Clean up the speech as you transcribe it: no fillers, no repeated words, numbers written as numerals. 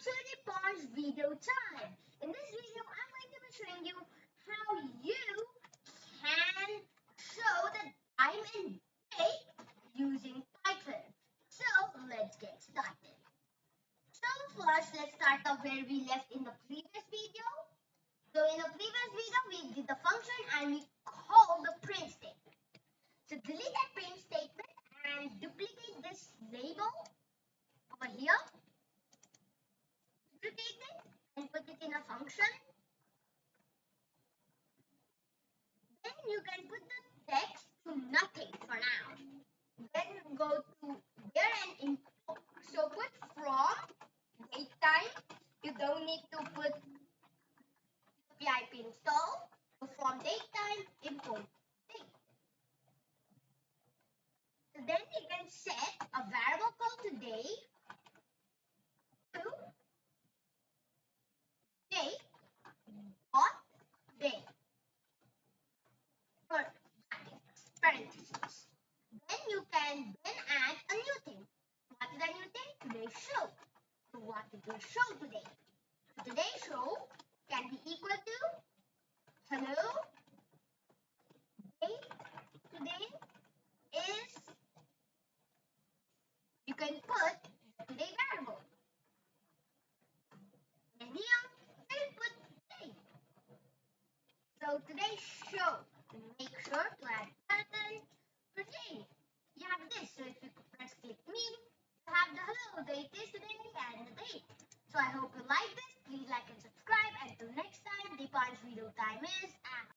to Dipansh video time. In this video, I'm going to be showing you how you can show the time and date using Python. So let's get started. So first, let's start off where we left in the previous video. So in the previous video, we did the function and we called the print statement. So delete that print statement and duplicate this label over here. Duplicate it and put it in a function. Then you can put the text to nothing for now. Then go to there and import. So put from date time. You don't need to put pip install. So from date time import date. So then you can set a variable called today to date dot day for parentheses. Then you can then add a new thing. What is that new thing? Today's show. So what is your show today? So today's show can be equal to hello day today is, you can put the today variable. And here we'll put day. So today's show. Make sure to add pattern today. You have this. So if you press click me, you have the hello, date is today and the date. So I hope you like this. Please like and subscribe. Until next time, Dipansh video time is